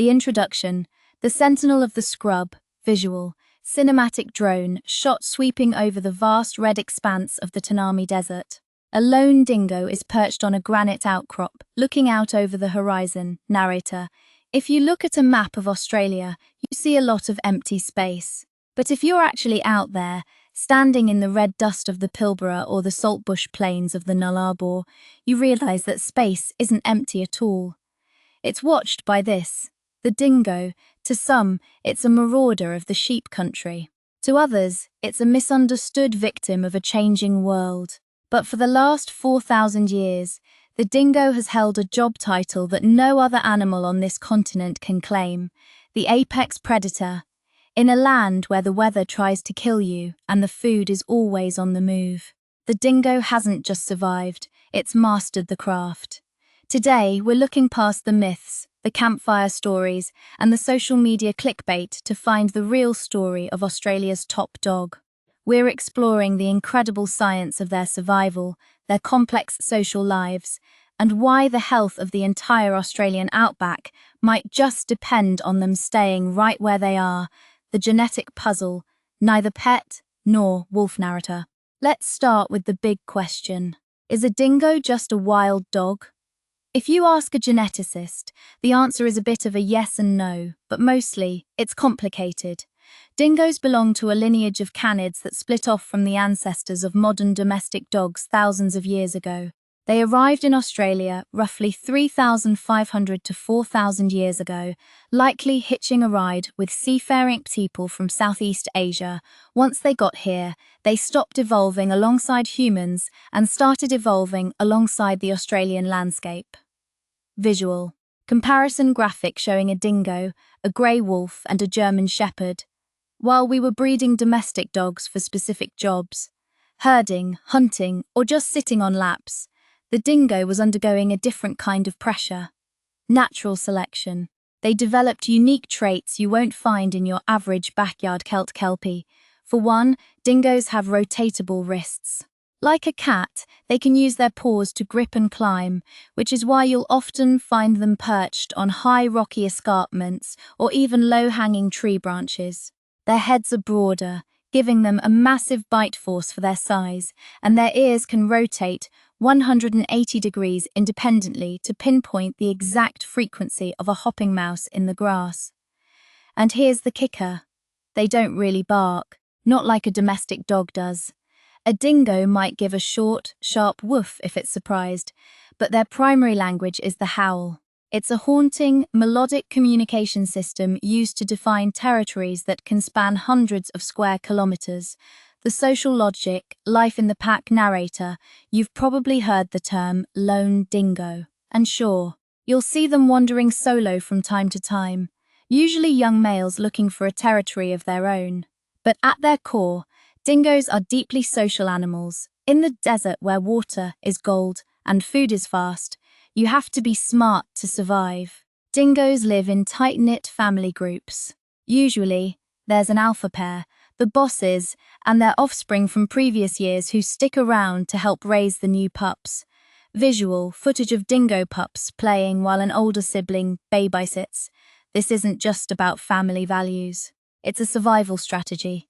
The introduction, the sentinel of the scrub, visual, cinematic drone shot sweeping over the vast red expanse of the Tanami Desert. A lone dingo is perched on a granite outcrop, looking out over the horizon. Narrator: if you look at a map of Australia, you see a lot of empty space. But if you're actually out there, standing in the red dust of the Pilbara or the saltbush plains of the Nullarbor, you realise that space isn't empty at all. It's watched by this. The dingo, to some, it's a marauder of the sheep country. To others, it's a misunderstood victim of a changing world. But for the last 4,000 years, the dingo has held a job title that no other animal on this continent can claim: the apex predator. In a land where the weather tries to kill you and the food is always on the move, the dingo hasn't just survived, it's mastered the craft. Today, we're looking past the myths, the campfire stories, and the social media clickbait to find the real story of Australia's top dog. We're exploring the incredible science of their survival, their complex social lives, and why the health of the entire Australian outback might just depend on them staying right where they are, the genetic puzzle, neither pet nor wolf narrator. Let's start with the big question. Is a dingo just a wild dog? If you ask a geneticist, the answer is a bit of a yes and no, but mostly, it's complicated. Dingoes belong to a lineage of canids that split off from the ancestors of modern domestic dogs thousands of years ago. They arrived in Australia roughly 3,500 to 4,000 years ago, likely hitching a ride with seafaring people from Southeast Asia. Once they got here, they stopped evolving alongside humans and started evolving alongside the Australian landscape. Visual. Comparison graphic showing a dingo, a grey wolf and a German shepherd. While we were breeding domestic dogs for specific jobs, herding, hunting, or just sitting on laps, the dingo was undergoing a different kind of pressure. Natural selection. They developed unique traits you won't find in your average backyard kelpie. For one, dingoes have rotatable wrists. Like a cat, they can use their paws to grip and climb, which is why you'll often find them perched on high rocky escarpments or even low-hanging tree branches. Their heads are broader, giving them a massive bite force for their size, and their ears can rotate 180 degrees independently to pinpoint the exact frequency of a hopping mouse in the grass. And here's the kicker. They don't really bark, not like a domestic dog does. A dingo might give a short, sharp woof if it's surprised, but their primary language is the howl. It's a haunting, melodic communication system used to define territories that can span hundreds of square kilometers. The social logic, life in the pack narrator, you've probably heard the term lone dingo. And sure, you'll see them wandering solo from time to time, usually young males looking for a territory of their own. But at their core, dingoes are deeply social animals. In the desert where water is gold and food is fast, you have to be smart to survive. Dingoes live in tight-knit family groups. Usually, there's an alpha pair, the bosses, and their offspring from previous years who stick around to help raise the new pups. Visual footage of dingo pups playing while an older sibling babysits. This isn't just about family values. It's a survival strategy.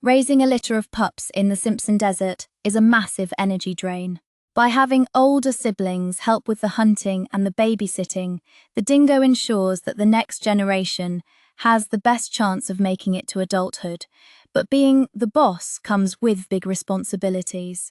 Raising a litter of pups in the Simpson Desert is a massive energy drain. By having older siblings help with the hunting and the babysitting, the dingo ensures that the next generation has the best chance of making it to adulthood, but being the boss comes with big responsibilities.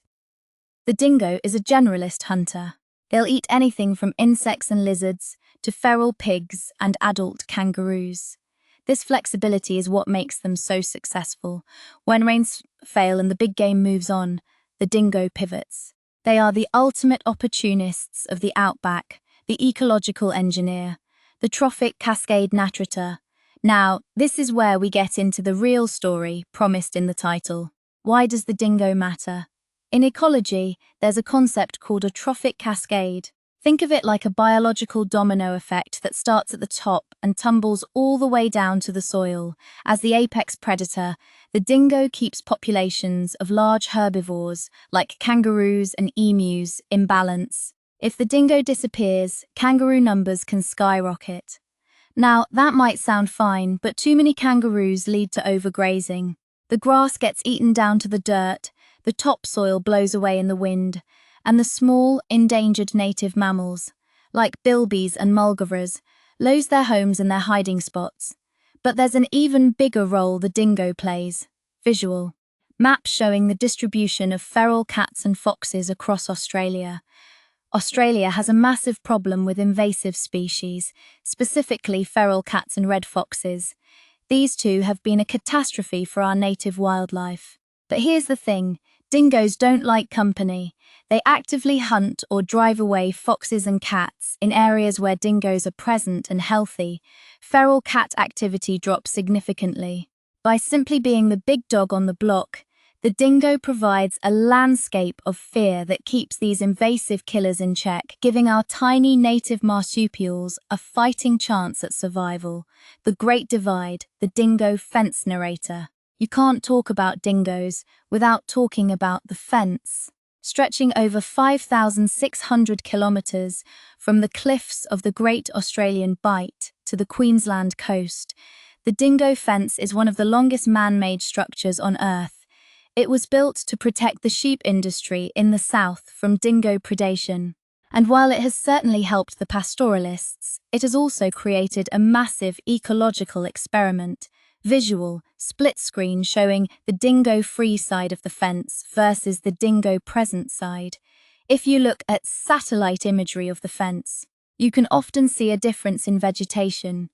The dingo is a generalist hunter. They'll eat anything from insects and lizards to feral pigs and adult kangaroos. This flexibility is what makes them so successful. When rains fail and the big game moves on, the dingo pivots. They are the ultimate opportunists of the outback, the ecological engineer, the trophic cascade naturalist. Now, this is where we get into the real story promised in the title. Why does the dingo matter? In ecology, there's a concept called a trophic cascade. Think of it like a biological domino effect that starts at the top and tumbles all the way down to the soil. As the apex predator, the dingo keeps populations of large herbivores like kangaroos and emus in balance. If the dingo disappears, kangaroo numbers can skyrocket. Now, that might sound fine, but too many kangaroos lead to overgrazing. The grass gets eaten down to the dirt, the topsoil blows away in the wind, and the small, endangered native mammals, like bilbies and mulgavers, lose their homes and their hiding spots. But there's an even bigger role the dingo plays: visual. Maps showing the distribution of feral cats and foxes across Australia. Australia has a massive problem with invasive species, specifically feral cats and red foxes. These two have been a catastrophe for our native wildlife. But here's the thing: dingoes don't like company. They actively hunt or drive away foxes and cats in areas where dingoes are present and healthy. Feral cat activity drops significantly. By simply being the big dog on the block, the dingo provides a landscape of fear that keeps these invasive killers in check, giving our tiny native marsupials a fighting chance at survival. The Great Divide, the dingo fence narrator. You can't talk about dingoes without talking about the fence. Stretching over 5,600 kilometres from the cliffs of the Great Australian Bight to the Queensland coast, the dingo fence is one of the longest man-made structures on Earth. It was built to protect the sheep industry in the south from dingo predation. And while it has certainly helped the pastoralists, it has also created a massive ecological experiment. Visual, split screen showing the dingo-free side of the fence versus the dingo-present side. If you look at satellite imagery of the fence, you can often see a difference in vegetation.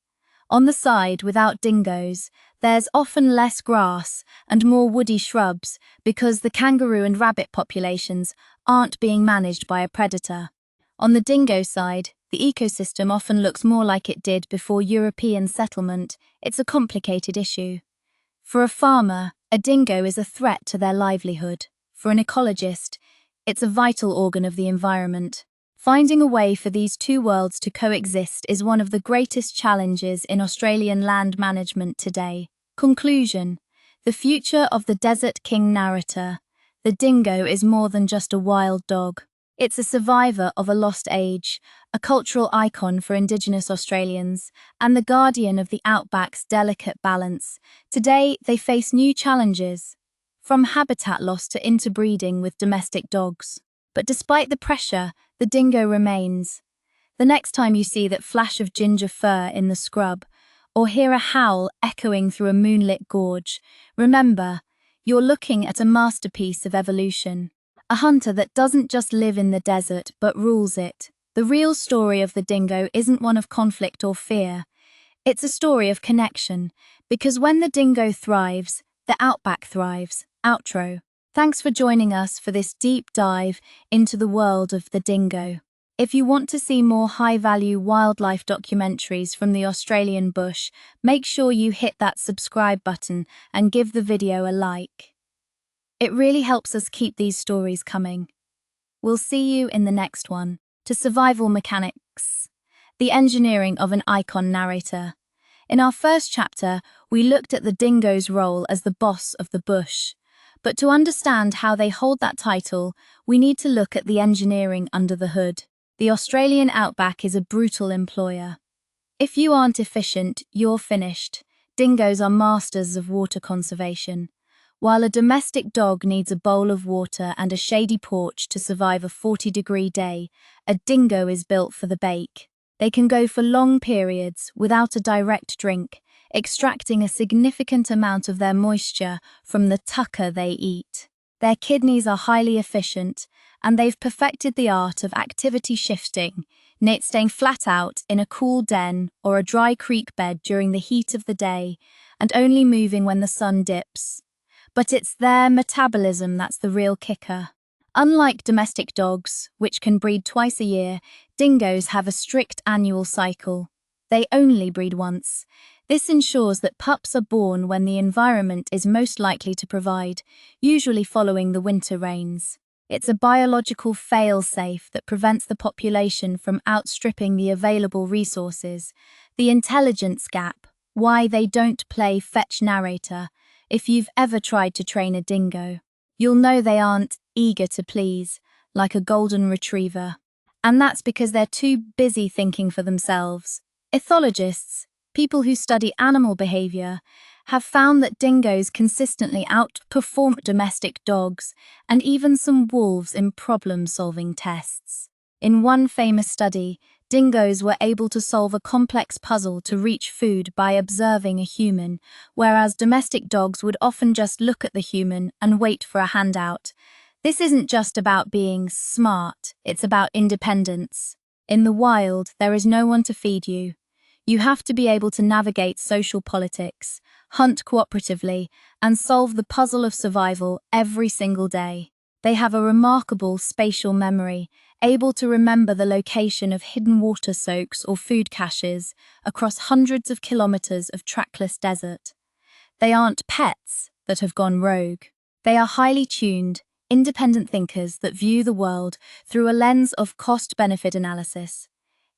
On the side without dingoes, there's often less grass and more woody shrubs because the kangaroo and rabbit populations aren't being managed by a predator. On the dingo side, the ecosystem often looks more like it did before European settlement. It's a complicated issue. For a farmer, a dingo is a threat to their livelihood. For an ecologist, it's a vital organ of the environment. Finding a way for these two worlds to coexist is one of the greatest challenges in Australian land management today. Conclusion: the future of the Desert King narrator. The dingo is more than just a wild dog. It's a survivor of a lost age, a cultural icon for Indigenous Australians, and the guardian of the Outback's delicate balance. Today, they face new challenges, from habitat loss to interbreeding with domestic dogs. But despite the pressure, the dingo remains. The next time you see that flash of ginger fur in the scrub, or hear a howl echoing through a moonlit gorge, remember, you're looking at a masterpiece of evolution. A hunter that doesn't just live in the desert, but rules it. The real story of the dingo isn't one of conflict or fear. It's a story of connection, because when the dingo thrives, the outback thrives. Outro. Thanks for joining us for this deep dive into the world of the dingo. If you want to see more high-value wildlife documentaries from the Australian bush, make sure you hit that subscribe button and give the video a like. It really helps us keep these stories coming. We'll see you in the next one. To survival mechanics, the engineering of an icon narrator. In our first chapter, we looked at the dingo's role as the boss of the bush. But to understand how they hold that title, we need to look at the engineering under the hood. The Australian outback is a brutal employer. If you aren't efficient, you're finished. Dingoes are masters of water conservation. While a domestic dog needs a bowl of water and a shady porch to survive a 40-degree day, a dingo is built for the bake. They can go for long periods without a direct drink, extracting a significant amount of their moisture from the tucker they eat. Their kidneys are highly efficient, and they've perfected the art of activity shifting, staying flat out in a cool den or a dry creek bed during the heat of the day, and only moving when the sun dips. But it's their metabolism that's the real kicker. Unlike domestic dogs, which can breed twice a year, dingoes have a strict annual cycle. They only breed once. This ensures that pups are born when the environment is most likely to provide, usually following the winter rains. It's a biological fail-safe that prevents the population from outstripping the available resources. The intelligence gap, why they don't play fetch narrator. If you've ever tried to train a dingo, you'll know they aren't eager to please, like a golden retriever. And that's because they're too busy thinking for themselves. Ethologists, People who study animal behavior have found that dingoes consistently outperform domestic dogs and even some wolves in problem-solving tests. In one famous study, dingoes were able to solve a complex puzzle to reach food by observing a human, whereas domestic dogs would often just look at the human and wait for a handout. This isn't just about being smart, it's about independence. In the wild, there is no one to feed you. You have to be able to navigate social politics, hunt cooperatively, and solve the puzzle of survival every single day. They have a remarkable spatial memory, able to remember the location of hidden water soaks or food caches across hundreds of kilometers of trackless desert. They aren't pets that have gone rogue. They are highly tuned, independent thinkers that view the world through a lens of cost-benefit analysis.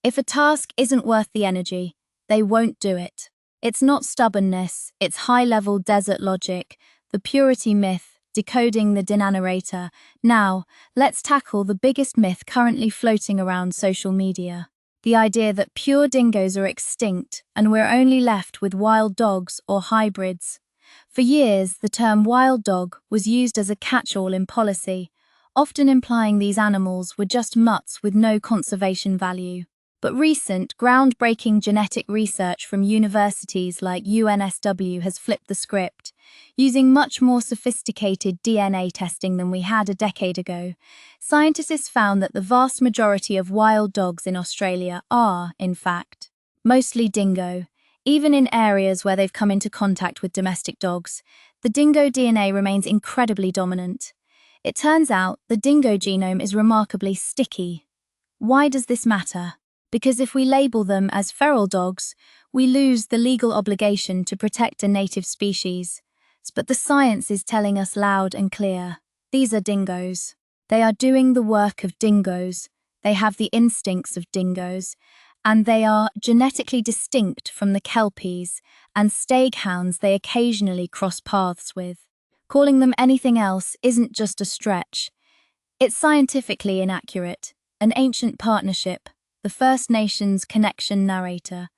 If a task isn't worth the energy, they won't do it. It's not stubbornness, it's high-level desert logic, the purity myth, decoding the Dingo narrator. Now, let's tackle the biggest myth currently floating around social media. The idea that pure dingoes are extinct and we're only left with wild dogs or hybrids. For years, the term wild dog was used as a catch-all in policy, often implying these animals were just mutts with no conservation value. But recent, groundbreaking genetic research from universities like UNSW has flipped the script. Using much more sophisticated DNA testing than we had a decade ago, scientists found that the vast majority of wild dogs in Australia are, in fact, mostly dingo. Even in areas where they've come into contact with domestic dogs, the dingo DNA remains incredibly dominant. It turns out the dingo genome is remarkably sticky. Why does this matter? Because if we label them as feral dogs, we lose the legal obligation to protect a native species. But the science is telling us loud and clear. These are dingoes. They are doing the work of dingoes. They have the instincts of dingoes. And they are genetically distinct from the kelpies and staghounds they occasionally cross paths with. Calling them anything else isn't just a stretch. It's scientifically inaccurate, an ancient partnership, the First Nations connection narrator.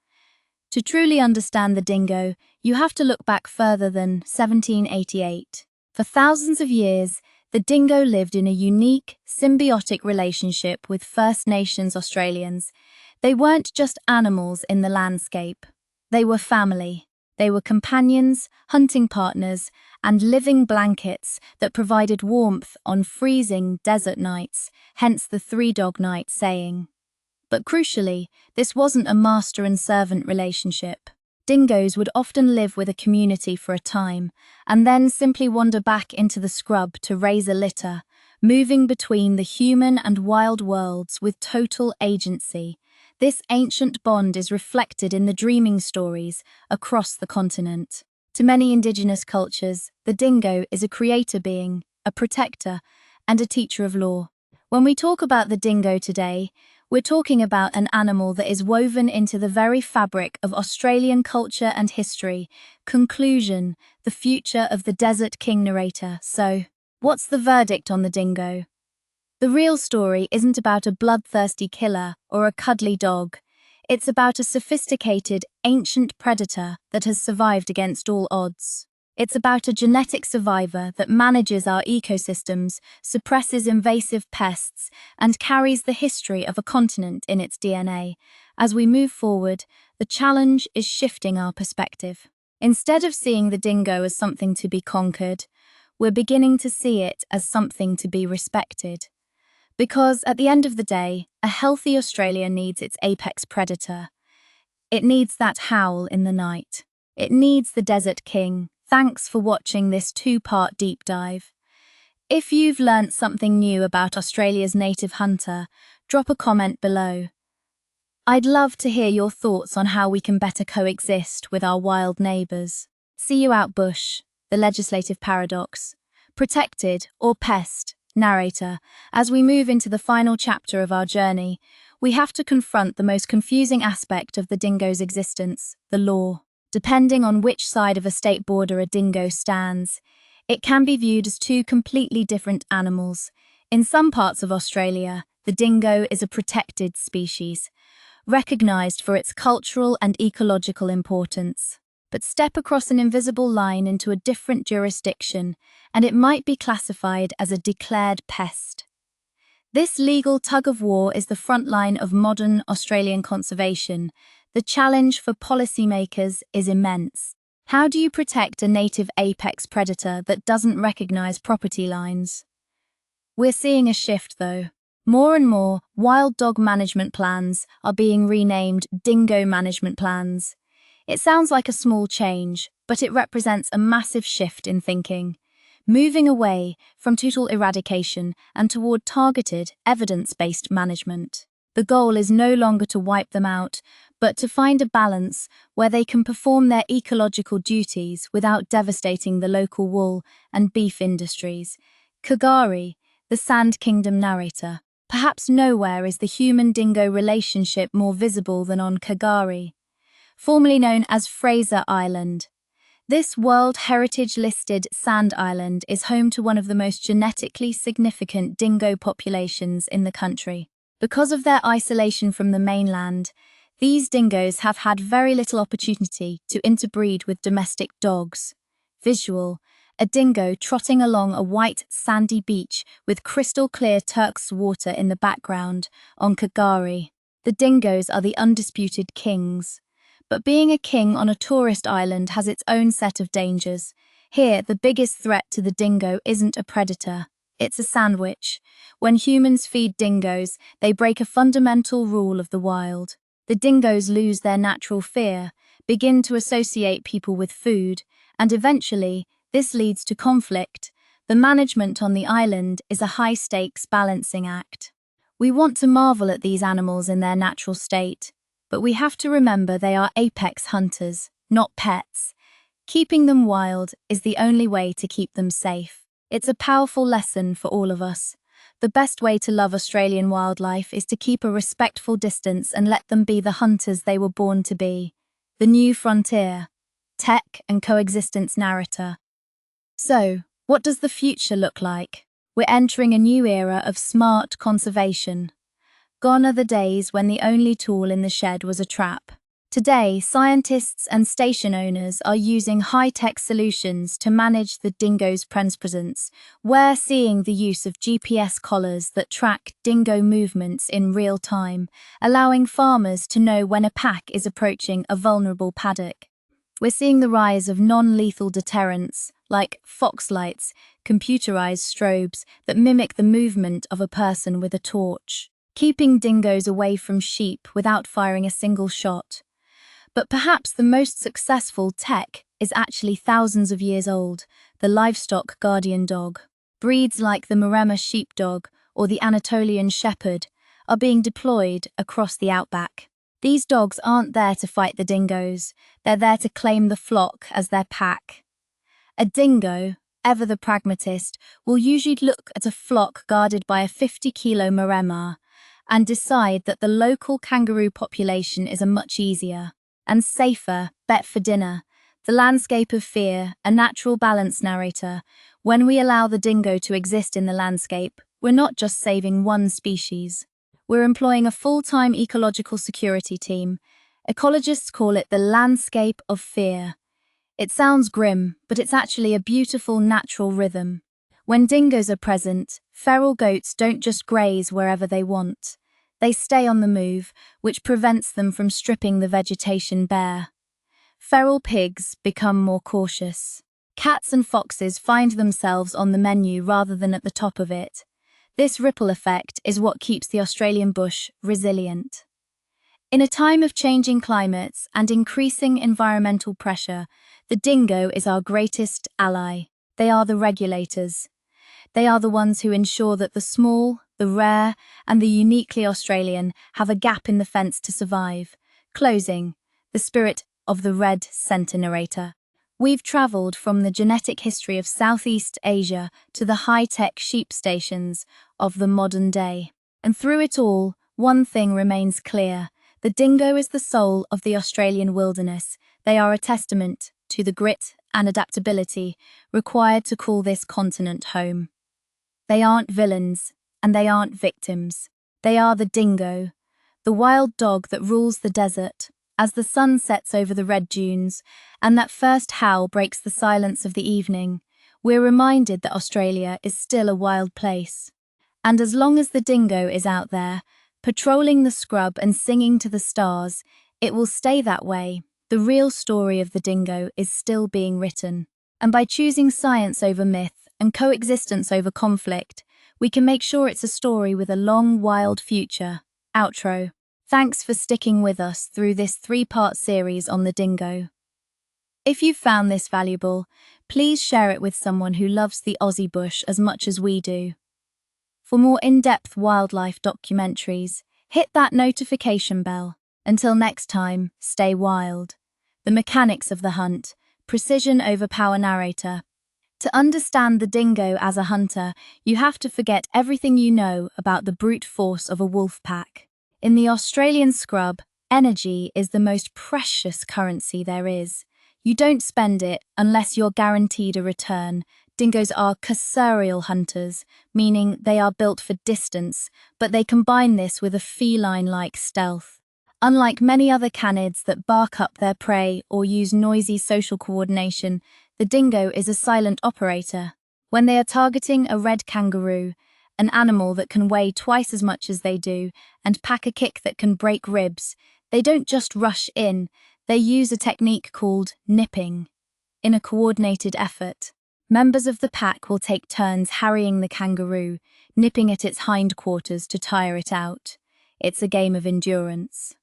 To truly understand the dingo, you have to look back further than 1788. For thousands of years, the dingo lived in a unique, symbiotic relationship with First Nations Australians. They weren't just animals in the landscape. They were family. They were companions, hunting partners, and living blankets that provided warmth on freezing desert nights, hence the three-dog night saying. But crucially, this wasn't a master and servant relationship. Dingoes would often live with a community for a time, and then simply wander back into the scrub to raise a litter, moving between the human and wild worlds with total agency. This ancient bond is reflected in the dreaming stories across the continent. To many indigenous cultures, the dingo is a creator being, a protector, and a teacher of law. When we talk about the dingo today, we're talking about an animal that is woven into the very fabric of Australian culture and history. Conclusion: the future of the Desert King narrator. So, what's the verdict on the dingo? The real story isn't about a bloodthirsty killer or a cuddly dog. It's about a sophisticated, ancient predator that has survived against all odds. It's about a genetic survivor that manages our ecosystems, suppresses invasive pests, and carries the history of a continent in its DNA. As we move forward, the challenge is shifting our perspective. Instead of seeing the dingo as something to be conquered, we're beginning to see it as something to be respected. Because at the end of the day, a healthy Australia needs its apex predator. It needs that howl in the night. It needs the Desert King. Thanks for watching this two-part deep dive. If you've learnt something new about Australia's native hunter, drop a comment below. I'd love to hear your thoughts on how we can better coexist with our wild neighbours. See you out bush, the legislative paradox. Protected or pest, narrator. As we move into the final chapter of our journey, we have to confront the most confusing aspect of the dingo's existence, the law. Depending on which side of a state border a dingo stands, it can be viewed as two completely different animals. In some parts of Australia, the dingo is a protected species. recognized for its cultural and ecological importance. But step across an invisible line into a different jurisdiction, and it might be classified as a declared pest. This legal tug-of-war is the front line of modern Australian conservation. The challenge for policymakers is immense. How do you protect a native apex predator that doesn't recognize property lines? We're seeing a shift, though. More and more, wild dog management plans are being renamed dingo management plans. It sounds like a small change, but it represents a massive shift in thinking, moving away from total eradication and toward targeted, evidence-based management. The goal is no longer to wipe them out, but to find a balance where they can perform their ecological duties without devastating the local wool and beef industries. Kagari, the Sand Kingdom narrator. Perhaps nowhere is the human-dingo relationship more visible than on Kagari, formerly known as Fraser Island. This World Heritage-listed sand island is home to one of the most genetically significant dingo populations in the country. Because of their isolation from the mainland, these dingoes have had very little opportunity to interbreed with domestic dogs. Visual: a dingo trotting along a white, sandy beach with crystal-clear turquoise water in the background on Kagari. The dingoes are the undisputed kings. But being a king on a tourist island has its own set of dangers. Here, the biggest threat to the dingo isn't a predator. It's a sandwich. When humans feed dingoes, they break a fundamental rule of the wild. The dingoes lose their natural fear, begin to associate people with food, and eventually, this leads to conflict. The management on the island is a high-stakes balancing act. We want to marvel at these animals in their natural state, but we have to remember they are apex hunters, not pets. Keeping them wild is the only way to keep them safe. It's a powerful lesson for all of us. The best way to love Australian wildlife is to keep a respectful distance and let them be the hunters they were born to be. The New Frontier, Tech and Coexistence narrator. So, what does the future look like? We're entering a new era of smart conservation. Gone are the days when the only tool in the shed was a trap. Today, scientists and station owners are using high-tech solutions to manage the dingo's presence. We're seeing the use of GPS collars that track dingo movements in real time, allowing farmers to know when a pack is approaching a vulnerable paddock. We're seeing the rise of non-lethal deterrents, like fox lights, computerized strobes that mimic the movement of a person with a torch, keeping dingoes away from sheep without firing a single shot. But perhaps the most successful tech is actually thousands of years old: the livestock guardian dog. Breeds like the Maremma sheepdog or the Anatolian shepherd are being deployed across the Outback. These dogs aren't there to fight the dingoes, they're there to claim the flock as their pack. A dingo, ever the pragmatist, will usually look at a flock guarded by a 50-kilo Maremma and decide that the local kangaroo population is a much easier and safer bet for dinner. The landscape of fear, a natural balance narrator. When we allow the dingo to exist in the landscape, we're not just saving one species. We're employing a full-time ecological security team. Ecologists call it the landscape of fear. It sounds grim, but it's actually a beautiful natural rhythm. When dingoes are present, feral goats don't just graze wherever they want. They stay on the move, which prevents them from stripping the vegetation bare. Feral pigs become more cautious. Cats and foxes find themselves on the menu rather than at the top of it. This ripple effect is what keeps the Australian bush resilient. In a time of changing climates and increasing environmental pressure, the dingo is our greatest ally. They are the regulators. They are the ones who ensure that the small, the rare, and the uniquely Australian have a gap in the fence to survive. Closing, the spirit of the red center narrator. We've travelled from the genetic history of Southeast Asia to the high-tech sheep stations of the modern day. And through it all, one thing remains clear. The dingo is the soul of the Australian wilderness. They are a testament to the grit and adaptability required to call this continent home. They aren't villains, and they aren't victims. They are the dingo, the wild dog that rules the desert, as the sun sets over the red dunes, and that first howl breaks the silence of the evening, we're reminded that Australia is still a wild place. And as long as the dingo is out there, patrolling the scrub and singing to the stars, it will stay that way. The real story of the dingo is still being written. And by choosing science over myth and coexistence over conflict, we can make sure it's a story with a long, wild future. Outro. Thanks for sticking with us through this 3-part series on the dingo. If you found this valuable, please share it with someone who loves the Aussie bush as much as we do. For more in-depth wildlife documentaries, hit that notification bell. Until next time, stay wild. The mechanics of the hunt, precision over power narrator. To understand the dingo as a hunter, you have to forget everything you know about the brute force of a wolf pack. In the Australian scrub, energy is the most precious currency there is. You don't spend it unless you're guaranteed a return. Dingoes are cursorial hunters, meaning they are built for distance, but they combine this with a feline-like stealth. Unlike many other canids that bark up their prey or use noisy social coordination, the dingo is a silent operator. When they are targeting a red kangaroo, an animal that can weigh twice as much as they do and pack a kick that can break ribs, they don't just rush in, they use a technique called nipping. In a coordinated effort, members of the pack will take turns harrying the kangaroo, nipping at its hindquarters to tire it out. It's a game of endurance.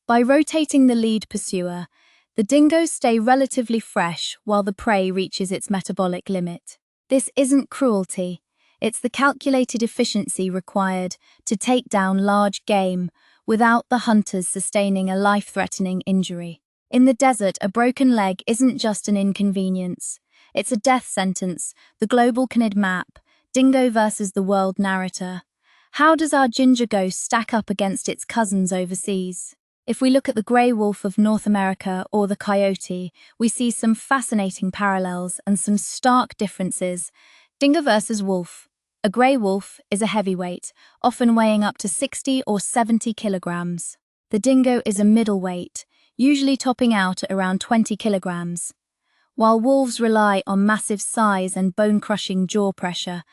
By rotating the lead pursuer, the dingoes stay relatively fresh while the prey reaches its metabolic limit. This isn't cruelty, it's the calculated efficiency required to take down large game without the hunters sustaining a life-threatening injury. In the desert, a broken leg isn't just an inconvenience. It's a death sentence, the global canid map, dingo versus the world narrator. How does our ginger ghost stack up against its cousins overseas? If we look at the grey wolf of North America or the coyote, we see some fascinating parallels and some stark differences. Dingo versus wolf. A grey wolf is a heavyweight, often weighing up to 60 or 70 kilograms. The dingo is a middleweight, usually topping out at around 20 kilograms. While wolves rely on massive size and bone-crushing jaw pressure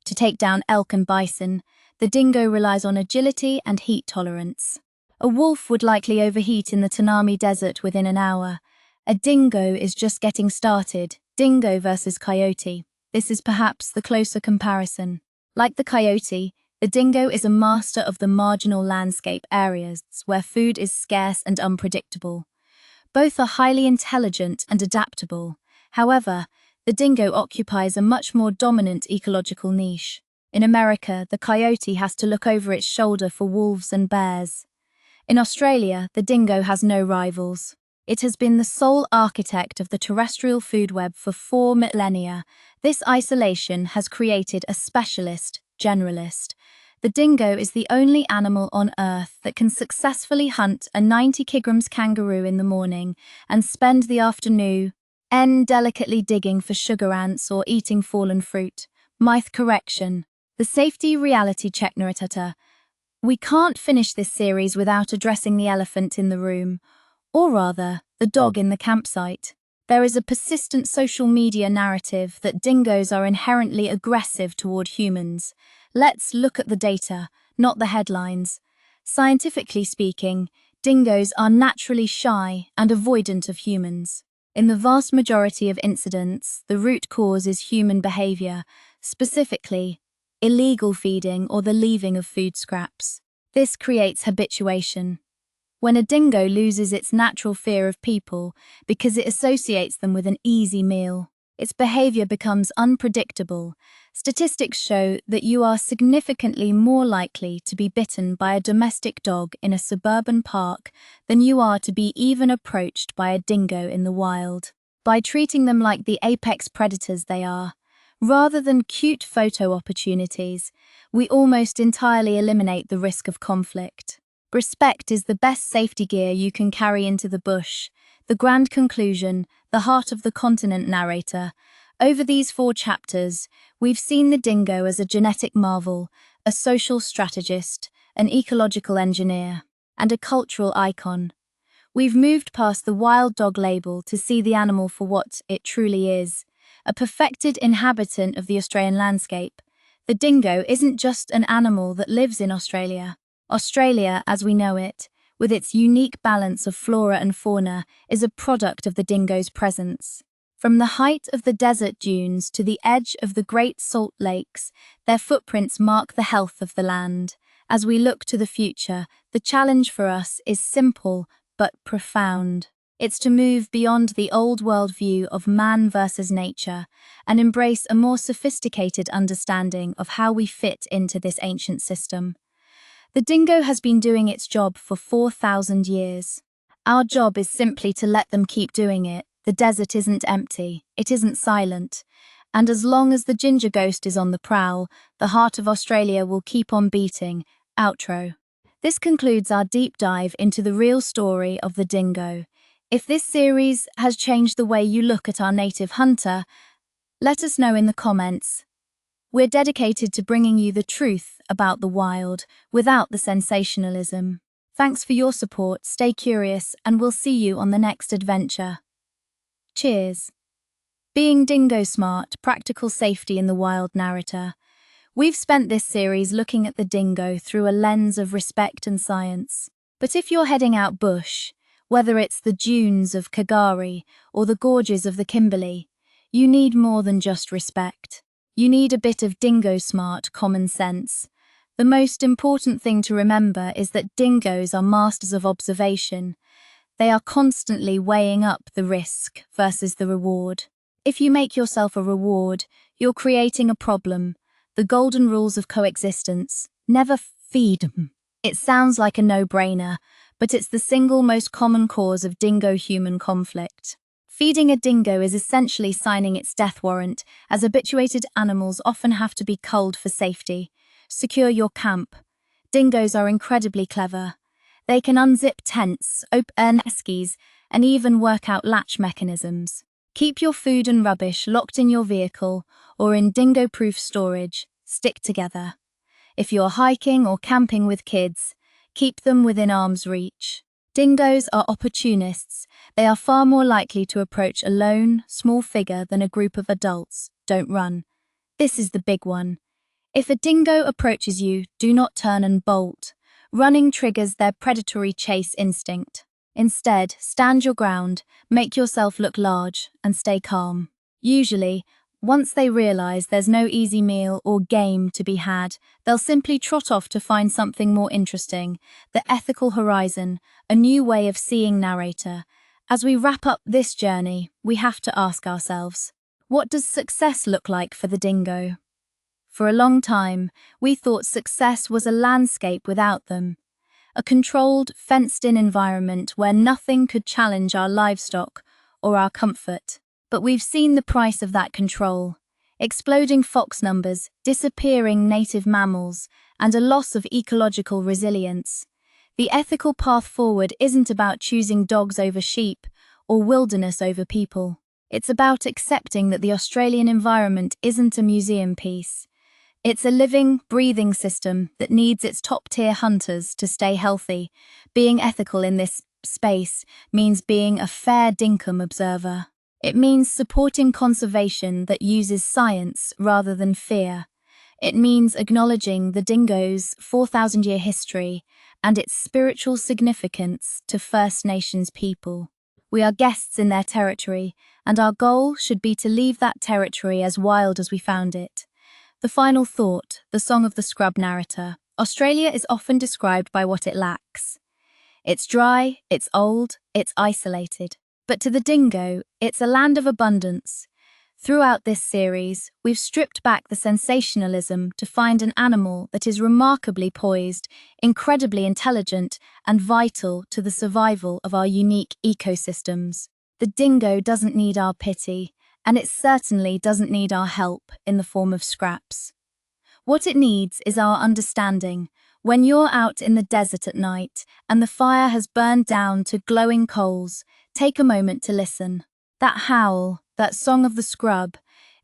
to take down elk and bison, the dingo relies on agility and heat tolerance. A wolf would likely overheat in the Tanami Desert within an hour. A dingo is just getting started. Dingo versus coyote. This is perhaps the closer comparison. Like the coyote, the dingo is a master of the marginal landscape areas where food is scarce and unpredictable. Both are highly intelligent and adaptable. However, the dingo occupies a much more dominant ecological niche. In America, the coyote has to look over its shoulder for wolves and bears. In Australia, the dingo has no rivals. It has been the sole architect of the terrestrial food web for 4 millennia. This isolation has created a specialist, generalist. The dingo is the only animal on Earth that can successfully hunt a 90 kilograms kangaroo in the morning and spend the afternoon delicately digging for sugar ants or eating fallen fruit. Myth correction. The safety reality check narrator. We can't finish this series without addressing the elephant in the room, or rather, the dog in the campsite. There is a persistent social media narrative that dingoes are inherently aggressive toward humans. Let's look at the data, not the headlines. Scientifically speaking, dingoes are naturally shy and avoidant of humans. In the vast majority of incidents, the root cause is human behavior, specifically illegal feeding or the leaving of food scraps. This creates habituation. When a dingo loses its natural fear of people because it associates them with an easy meal, its behavior becomes unpredictable. Statistics show that you are significantly more likely to be bitten by a domestic dog in a suburban park than you are to be even approached by a dingo in the wild. By treating them like the apex predators they are, rather than cute photo opportunities, we almost entirely eliminate the risk of conflict. Respect is the best safety gear you can carry into the bush. The grand conclusion, the heart of the continent narrator. Over these 4 chapters, we've seen the dingo as a genetic marvel, a social strategist, an ecological engineer. and a cultural icon. We've moved past the wild dog label to see the animal for what it truly is, a perfected inhabitant of the Australian landscape. The dingo isn't just an animal that lives in Australia. Australia, as we know it, with its unique balance of flora and fauna, is a product of the dingo's presence. From the height of the desert dunes to the edge of the Great Salt Lakes, their footprints mark the health of the land. As we look to the future, the challenge for us is simple but profound. It's to move beyond the old world view of man versus nature and embrace a more sophisticated understanding of how we fit into this ancient system. The dingo has been doing its job for 4,000 years. Our job is simply to let them keep doing it. The desert isn't empty, it isn't silent, and as long as the ginger ghost is on the prowl, the heart of Australia will keep on beating. Outro. This concludes our deep dive into the real story of the dingo. If this series has changed the way you look at our native hunter, let us know in the comments. We're dedicated to bringing you the truth about the wild without the sensationalism. Thanks for your support, stay curious, and we'll see you on the next adventure. Cheers. Being dingo smart, practical safety in the wild narrator. We've spent this series looking at the dingo through a lens of respect and science. But if you're heading out bush, whether it's the dunes of Kagari or the gorges of the Kimberley, you need more than just respect. You need a bit of dingo smart common sense. The most important thing to remember is that dingoes are masters of observation. They are constantly weighing up the risk versus the reward. If you make yourself a reward, you're creating a problem. The golden rules of coexistence. Never feed them. It sounds like a no-brainer, but it's the single most common cause of dingo-human conflict. Feeding a dingo is essentially signing its death warrant, as habituated animals often have to be culled for safety. Secure your camp. Dingoes are incredibly clever. They can unzip tents, open eskies, and even work out latch mechanisms. Keep your food and rubbish locked in your vehicle or in dingo-proof storage. Stick together. If you're hiking or camping with kids, keep them within arm's reach. Dingoes are opportunists. They are far more likely to approach a lone, small figure than a group of adults. Don't run. This is the big one. If a dingo approaches you, do not turn and bolt. Running triggers their predatory chase instinct. Instead, stand your ground, make yourself look large, and stay calm. Usually, once they realize there's no easy meal or game to be had, they'll simply trot off to find something more interesting. The ethical horizon, a new way of seeing narrator. As we wrap up this journey, we have to ask ourselves, what does success look like for the dingo? For a long time, we thought success was a landscape without them. A controlled, fenced-in environment where nothing could challenge our livestock or our comfort. But we've seen the price of that control. Exploding fox numbers, disappearing native mammals, and a loss of ecological resilience. The ethical path forward isn't about choosing dogs over sheep or wilderness over people. It's about accepting that the Australian environment isn't a museum piece. It's a living, breathing system that needs its top-tier hunters to stay healthy. Being ethical in this space means being a fair dinkum observer. It means supporting conservation that uses science rather than fear. It means acknowledging the dingo's 4,000-year history and its spiritual significance to First Nations people. We are guests in their territory, and our goal should be to leave that territory as wild as we found it. The final thought, the song of the scrub narrator. Australia is often described by what it lacks. It's dry, it's old, it's isolated. But to the dingo, it's a land of abundance. Throughout this series, we've stripped back the sensationalism to find an animal that is remarkably poised, incredibly intelligent, and vital to the survival of our unique ecosystems. The dingo doesn't need our pity, and it certainly doesn't need our help in the form of scraps. What it needs is our understanding. When you're out in the desert at night and the fire has burned down to glowing coals, take a moment to listen. That howl, that song of the scrub,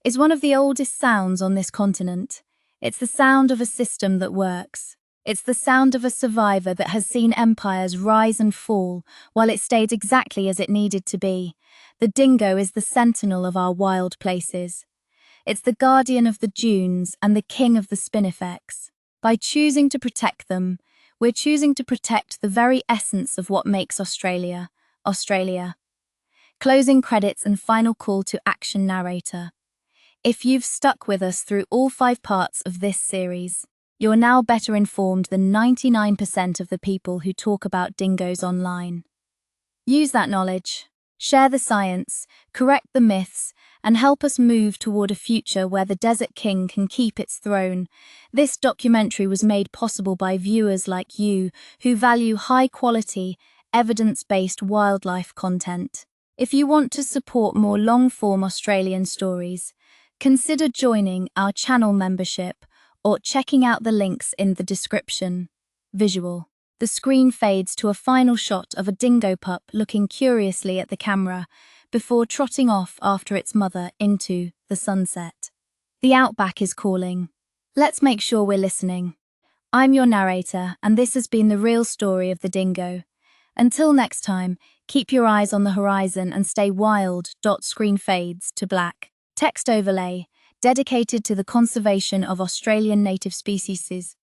is one of the oldest sounds on this continent. It's the sound of a system that works. It's the sound of a survivor that has seen empires rise and fall while it stayed exactly as it needed to be. The dingo is the sentinel of our wild places. It's the guardian of the dunes and the king of the spinifex. By choosing to protect them, we're choosing to protect the very essence of what makes Australia, Australia. Closing credits and final call to action narrator. If you've stuck with us through all 5 parts of this series, you're now better informed than 99% of the people who talk about dingoes online. Use that knowledge, share the science, correct the myths, and help us move toward a future where the Desert King can keep its throne. This documentary was made possible by viewers like you who value high-quality, evidence-based wildlife content. If you want to support more long-form Australian stories, consider joining our channel membership or checking out the links in the description. Visual. The screen fades to a final shot of a dingo pup looking curiously at the camera before trotting off after its mother into the sunset. The Outback is calling. Let's make sure we're listening. I'm your narrator, and this has been the real story of the dingo. Until next time, keep your eyes on the horizon and stay wild. Screen fades to black. Text overlay, dedicated to the conservation of Australian native species.